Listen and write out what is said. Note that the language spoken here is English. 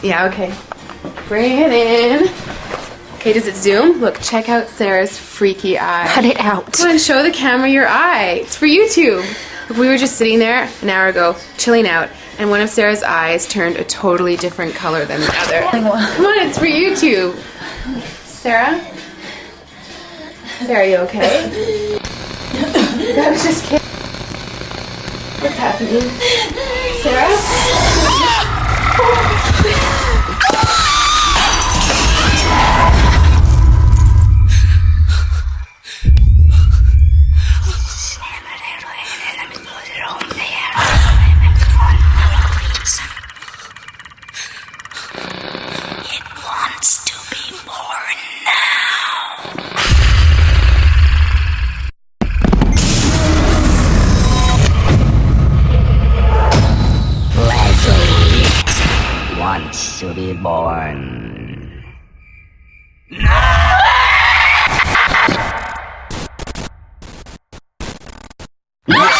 Yeah, okay. Bring it in. Okay, does it zoom? Look, check out Sarah's freaky eye. Cut it out. Come on, show the camera your eye. It's for YouTube. Look, we were just sitting there an hour ago, chilling out, and one of Sarah's eyes turned a totally different color than the other. Come on, it's for YouTube. Sarah? Sarah, are you okay? I was just kidding. What's happening? Sarah? Wants to be born. No!